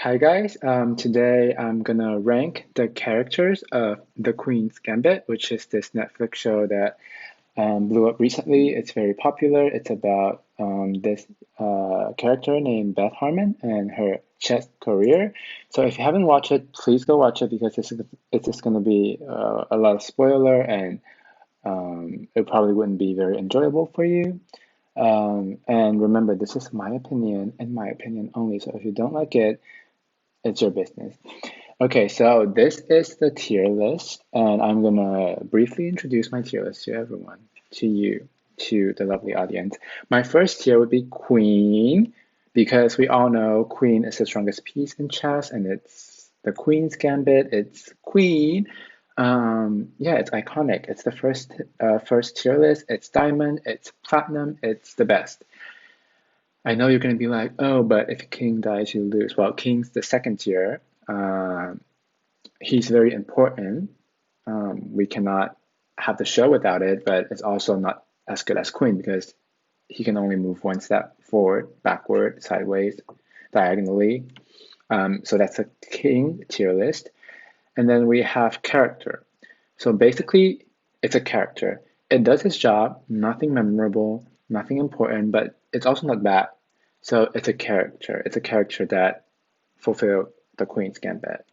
Hi guys, today I'm gonna rank the characters of The Queen's Gambit, which is this Netflix show that blew up recently. It's very popular. It's about this character named Beth Harmon and her chess career. So if you haven't watched it, please go watch it because it's just gonna be a lot of spoiler and it probably wouldn't be very enjoyable for you. And remember, this is my opinion and my opinion only. So if you don't like it, it's your business. Okay, so this is the tier list, and I'm gonna briefly introduce my tier list to everyone, to you, to the lovely audience. My first tier would be Queen, because we all know Queen is the strongest piece in chess, and it's the Queen's Gambit. It's Queen. Yeah, it's iconic. It's the first tier list. It's diamond. It's platinum. It's the best. I know you're going to be like, oh, but if king dies, you lose. Well, king's the second tier. He's very important. We cannot have the show without it, but it's also not as good as queen because he can only move one step forward, backward, sideways, diagonally. So that's a king tier list. And then we have character. So basically, it's a character. It does its job, nothing memorable, nothing important, but it's also not bad. So it's a character. It's a character that fulfill the Queen's Gambit.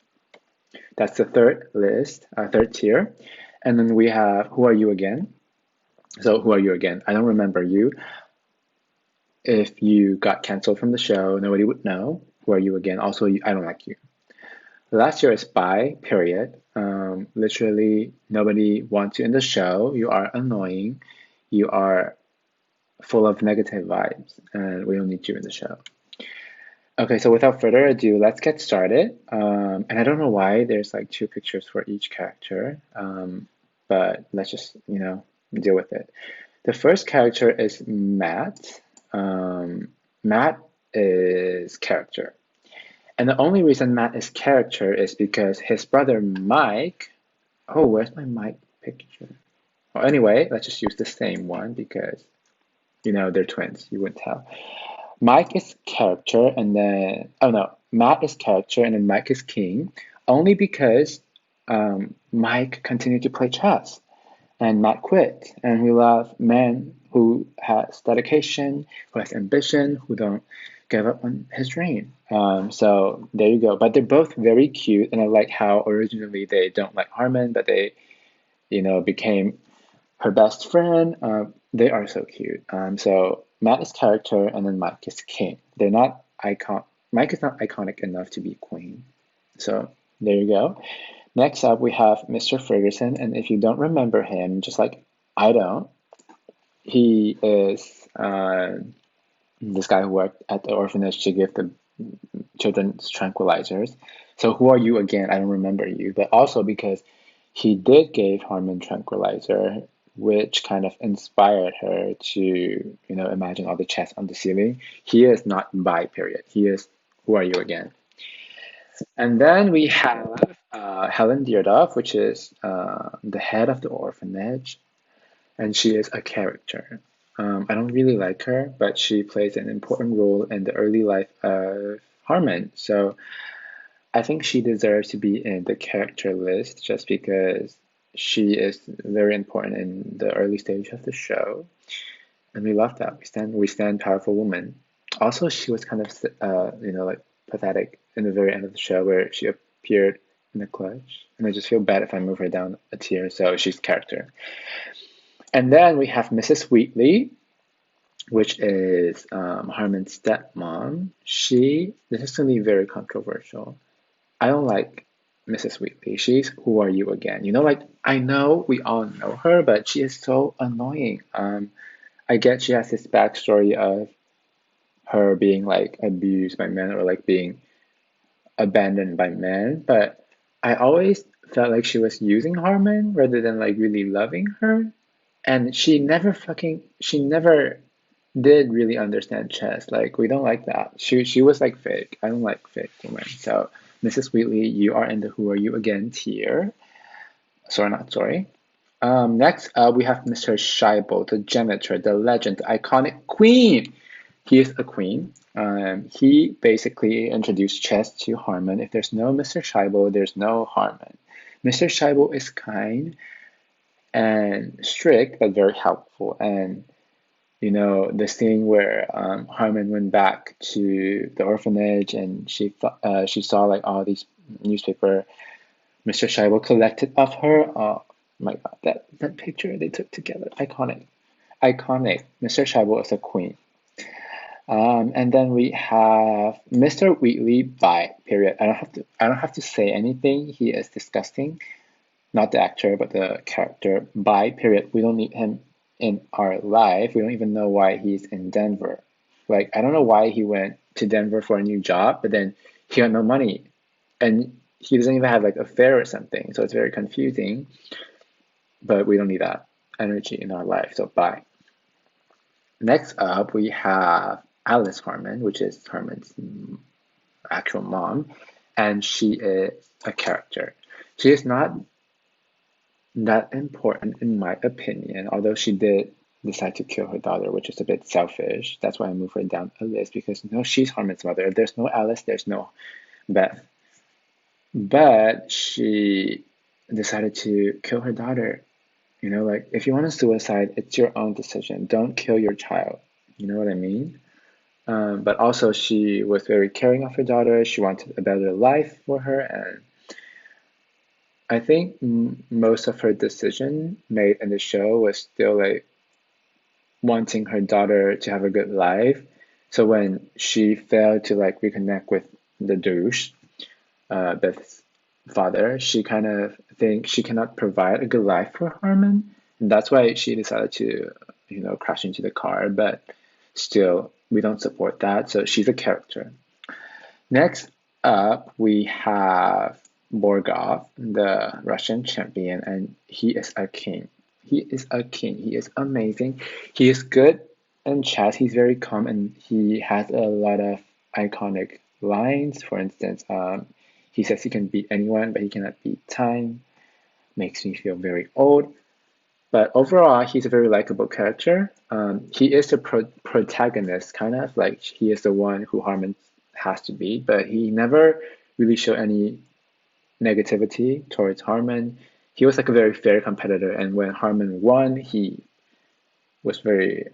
That's the third tier. And then we have Who Are You Again? So Who Are You Again? I don't remember you. If you got canceled from the show, nobody would know. Who Are You Again? Also, I don't like you. The last year is Bye, period. Literally, nobody wants you in the show. You are annoying. You are full of negative vibes, and we don't need you in the show. Okay, so without further ado, let's get started. And I don't know why there's like two pictures for each character, but let's just, deal with it. The first character is Matt. Matt is character. And the only reason Matt is character is because his brother Mike. Oh, where's my Mike picture? Well, anyway, let's just use the same one because, they're twins. You wouldn't tell. Mike is character, and then oh no, Matt is character, and then Mike is king, only because Mike continued to play chess, and Matt quit. And we love men who has dedication, who has ambition, who don't give up on his dream. So there you go. But they're both very cute, and I like how originally they don't like Harmon, but they, became her best friend. They are so cute. So Matt is character, and then Mike is king. They're not icon. Mike is not iconic enough to be queen. So there you go. Next up, we have Mr. Ferguson, and if you don't remember him, just like I don't, he is this guy who worked at the orphanage to give the children's tranquilizers. So who are you again? I don't remember you, but also because he did give Harmon tranquilizer, which kind of inspired her to, imagine all the chess on the ceiling. He is not by period. He is who are you again? And then we have Helen Deardoff, which is the head of the orphanage, and she is a character. I don't really like her, but she plays an important role in the early life of Harmon. So I think she deserves to be in the character list just because she is very important in the early stage of the show, and we love that. We stand powerful woman. Also, she was kind of like pathetic in the very end of the show where she appeared in the clutch, and I just feel bad if I move her down a tier. So she's character. And then we have Mrs. Wheatley, which is Harmon's stepmom. This is going to be very controversial. I don't like Mrs. Wheatley. She's Who Are You Again? Like I know we all know her, but she is so annoying. I get she has this backstory of her being like abused by men or like being abandoned by men, but I always felt like she was using Harmon rather than like really loving her. And she never did really understand chess. Like we don't like that. She was like fake. I don't like fake women. So Mrs. Wheatley, you are in the Who Are You Again tier. Sorry, not sorry. Next up we have Mr. Schaible, the janitor, the legend, the iconic queen. he is a queen. He basically introduced chess to Harmon. If there's no Mr. Schaible, there's no Harmon. Mr. Schaible is kind and strict, but very helpful. And the scene where Harmon went back to the orphanage and she saw like all these newspaper Mr. Schaible collected of her. Oh my God, that picture they took together, iconic, iconic. Mr. Schaible is a queen. And then we have Mr. Wheatley by period. I don't have to say anything. He is disgusting. Not the actor, but the character by period. We don't need him in our life. We don't even know why he's in Denver. Like, I don't know why he went to Denver for a new job, but then he got no money. And he doesn't even have like a fare or something. So it's very confusing. But we don't need that energy in our life. So bye. Next up, we have Alice Harmon, which is Harmon's actual mom, and she is a character. She is not that important in my opinion, although she did decide to kill her daughter, which is a bit selfish. That's why I moved her down a list because she's Harmon's mother. If there's no Alice, there's no Beth. But she decided to kill her daughter. Like if you want to suicide, it's your own decision. Don't kill your child. You know what I mean? But also, she was very caring of her daughter. She wanted a better life for her, and I think most of her decision made in the show was still like wanting her daughter to have a good life. So when she failed to like reconnect with the douche, Beth's father, she kind of thinks she cannot provide a good life for Harmon, and that's why she decided to, crash into the car. But still, we don't support that. So she's a character. Next up, we have Morgoth, the Russian champion, and he is a king. He is a king. He is amazing. He is good in chess. He's very calm, and he has a lot of iconic lines. For instance, he says he can beat anyone, but he cannot beat time. Makes me feel very old. But overall, he's a very likable character. He is the protagonist, kind of like he is the one who Harmon has to be, but he never really showed any negativity towards Harmon. He was like a very fair competitor, and when Harmon won, he was very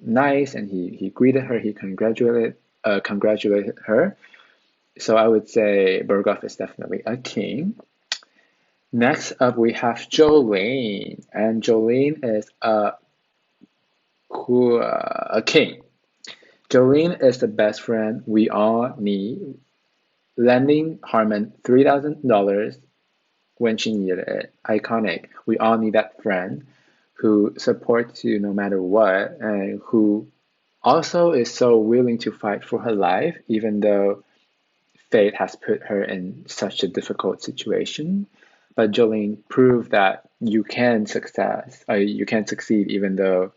nice, and he greeted her, he congratulated her. So I would say Morgoth is definitely a king. Next up, we have Jolene, and Jolene is a king. Jolene is the best friend we all need, lending Harmon $3,000 when she needed it. Iconic. We all need that friend who supports you no matter what, and who also is so willing to fight for her life, even though fate has put her in such a difficult situation. But Jolene proved that you can succeed even though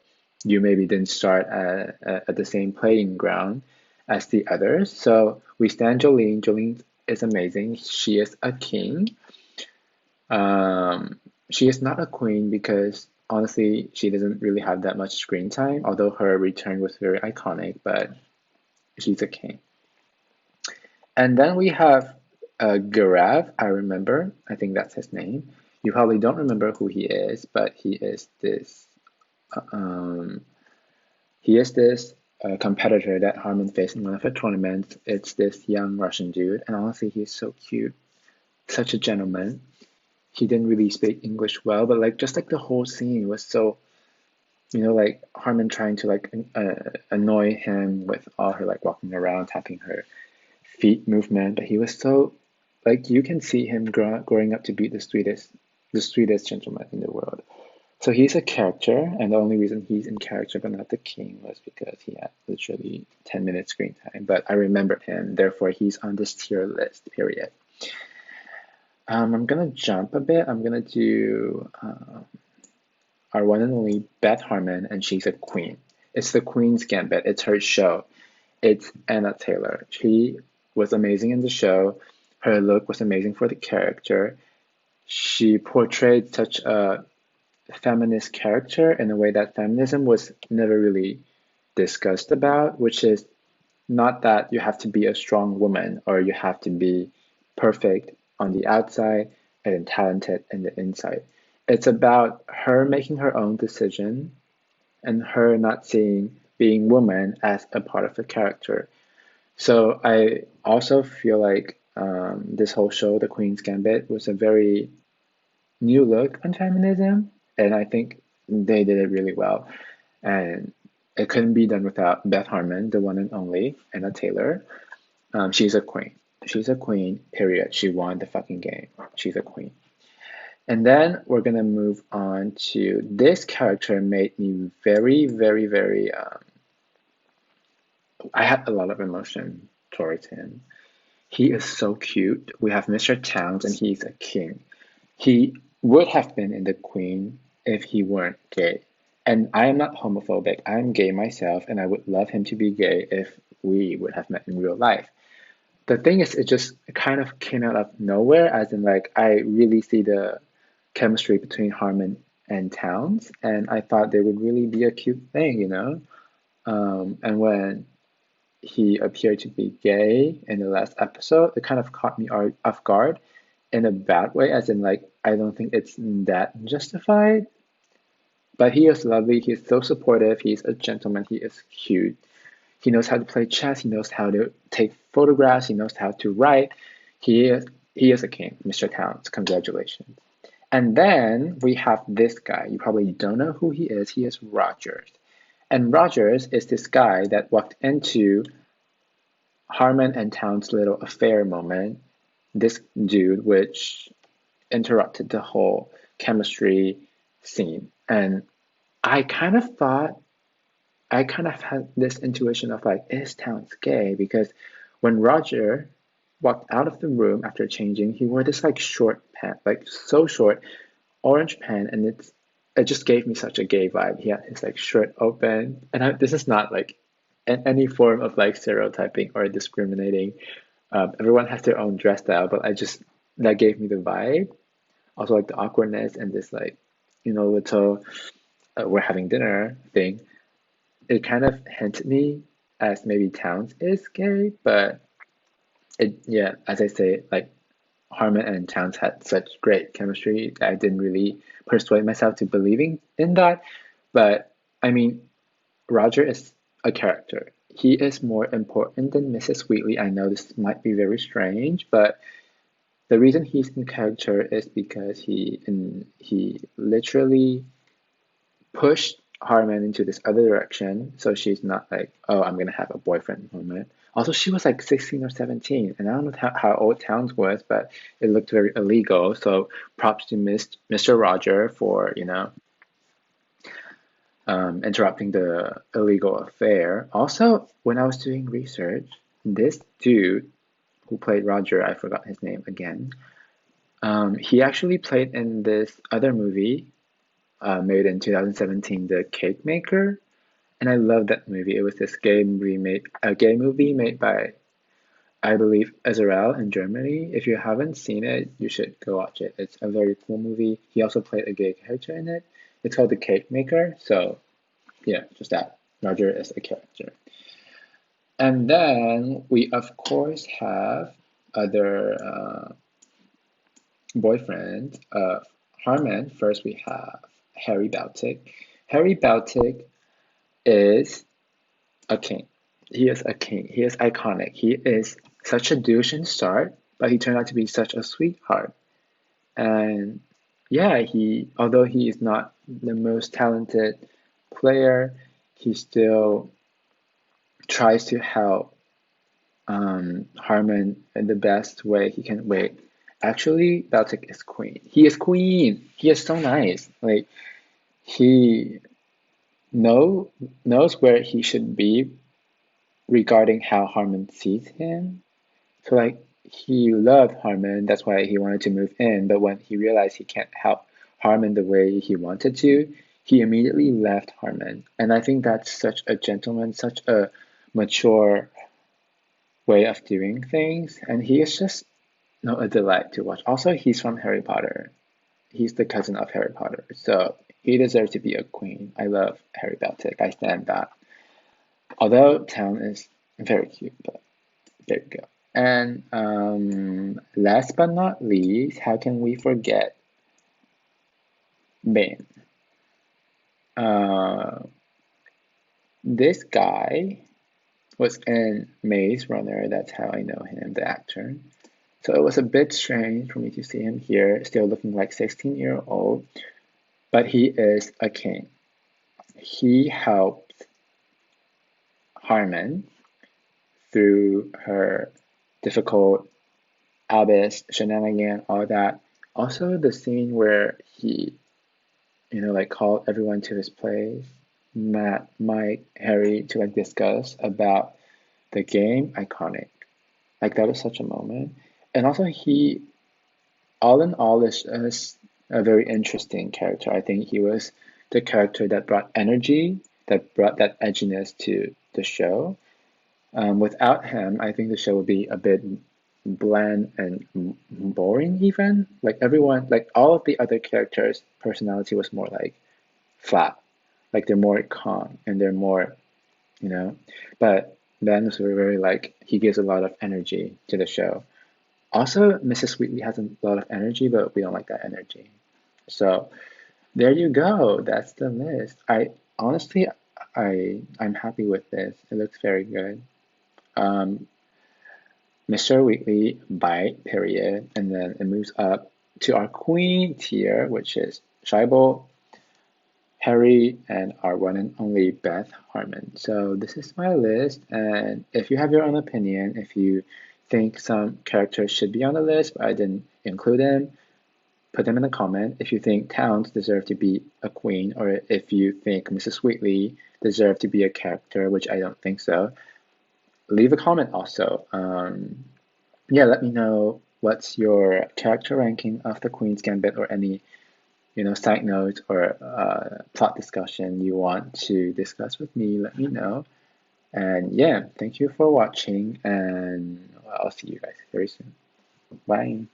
you maybe didn't start at the same playing ground as the others. So we stand Jolene. Jolene is amazing. She is a king. She is not a queen because honestly, she doesn't really have that much screen time, although her return was very iconic, but she's a king. And then we have Giraffe, I remember. I think that's his name. You probably don't remember who he is, but um, he is this competitor that Harmon faced in one of her tournaments. It's this young Russian dude, and honestly, he's so cute, such a gentleman. He didn't really speak English well, but like just like the whole scene was so, like Harmon trying to like annoy him with all her like walking around, tapping her feet movement, but he was so like you can see him growing up to be the sweetest gentleman in the world. So he's a character, and the only reason he's in character but not the king was because he had literally 10 minutes screen time. But I remembered him, therefore he's on this tier list, period. I'm gonna jump a bit. I'm gonna do our one and only Beth Harmon, and she's a queen. It's the Queen's Gambit. It's her show. It's Anna Taylor. She was amazing in the show. Her look was amazing for the character. She portrayed such a feminist character in a way that feminism was never really discussed about, which is not that you have to be a strong woman or you have to be perfect on the outside and then talented in the inside. It's about her making her own decision and her not seeing being woman as a part of the character. So I also feel like this whole show, The Queen's Gambit, was a very new look on feminism, and I think they did it really well. And it couldn't be done without Beth Harmon, the one and only, Anna Taylor. She's a queen. She's a queen, period. She won the fucking game. She's a queen. And then we're gonna move on to this character made me very, very, very. I had a lot of emotion towards him. He is so cute. We have Mr. Towns, and he's a king. He would have been in The Queen if he weren't gay. And I am not homophobic. I'm gay myself, and I would love him to be gay if we would have met in real life. The thing is, it just kind of came out of nowhere, as in, like, I really see the chemistry between Harmon and Towns, and I thought they would really be a cute thing, you know? And when he appeared to be gay in the last episode, it kind of caught me off guard in a bad way, as in, like, I don't think it's that justified. But he is lovely. He's so supportive. He's a gentleman. He is cute. He knows how to play chess. He knows how to take photographs. He knows how to write. He is a king, Mr. Towns. Congratulations. And then we have this guy. You probably don't know who he is. He is Rogers. And Rogers is this guy that walked into Harmon and Towns' little affair moment. This dude, which interrupted the whole chemistry scene. And I kind of thought, I kind of had this intuition of, like, is Towns gay? Because when Roger walked out of the room after changing, he wore this, like, short pant, like so short, orange pant, and it just gave me such a gay vibe. He had his, like, shirt open, and this is not like any form of, like, stereotyping or discriminating. Everyone has their own dress style, but that gave me the vibe. Also, like, the awkwardness and this, like, little we're having dinner thing. It kind of hinted me as maybe Towns is gay, but yeah, as I say, like, Harmon and Towns had such great chemistry that I didn't really persuade myself to believing in that. But I mean, Roger is a character. He is more important than Mrs. Wheatley. I know this might be very strange, but the reason he's in character is because he literally pushed Harmon into this other direction, so she's not like, oh, I'm gonna have a boyfriend moment. Also, she was like 16 or 17, and I don't know how old Towns was, but it looked very illegal. So props to Mr. Roger for, interrupting the illegal affair. Also, when I was doing research, this dude who played Roger, I forgot his name again. He actually played in this other movie made in 2017, The Cake Maker, and I love that movie. It was this gay movie made by, I believe, Israel in Germany. If you haven't seen it, you should go watch it. It's a very cool movie. He also played a gay character in it. It's called The Cake Maker. So yeah, just that. Roger is a character. And then we of course have other boyfriends of Harmon. First we have Harry Baltic. Harry Baltic is a king. He is a king. He is iconic. He is such a douche in start, but he turned out to be such a sweetheart. And yeah, although he is not the most talented player, he still tries to help Harmon in the best way he can. Wait, actually, Baltic is queen. He is queen. He is so nice. Like, he knows where he should be regarding how Harmon sees him. So, like, he loved Harmon, that's why he wanted to move in, but when he realized he can't help Harmon the way he wanted to, he immediately left Harmon. And I think that's such a gentleman, such a mature way of doing things, and he is just a delight to watch. Also, he's from Harry Potter. He's the cousin of Harry Potter, so he deserves to be a queen. I love Harry Baltic. I stand that. Although Town is very cute, but there you go. And last but not least, how can we forget Bane? Uh, this guy was in Maze Runner. That's how I know him, the actor. So it was a bit strange for me to see him here, still looking like 16-year-old, but he is a king. He helped Harmon through her difficult abyss shenanigan, all that. Also, the scene where he, like called everyone to his place, Matt, Mike, Harry, to like discuss about the game, iconic. Like that was such a moment. And also, he, all in all, is a very interesting character. I think he was the character that brought energy, that brought that edginess to the show. Without him, I think the show would be a bit bland and boring even. Like everyone, like all of the other characters' personality was more like flat. Like they're more calm and they're more, you know. But Ben was very like he gives a lot of energy to the show. Also, Mrs. Wheatley has a lot of energy, but we don't like that energy. So there you go. That's the list. I honestly, I'm happy with this. It looks very good. Um, Mr. Wheatley, bite, period, and then it moves up to our queen tier, which is Schaible, Harry, and our one and only Beth Harmon. So this is my list, and if you have your own opinion, if you think some characters should be on the list, but I didn't include them, put them in the comment. If you think towns deserve to be a queen, or if you think Mrs. Wheatley deserve to be a character, which I don't think so, leave a comment also. Yeah, let me know what's your character ranking of the Queen's Gambit or any, side notes or plot discussion you want to discuss with me. Let me know. And yeah, thank you for watching, and I'll see you guys very soon. Bye.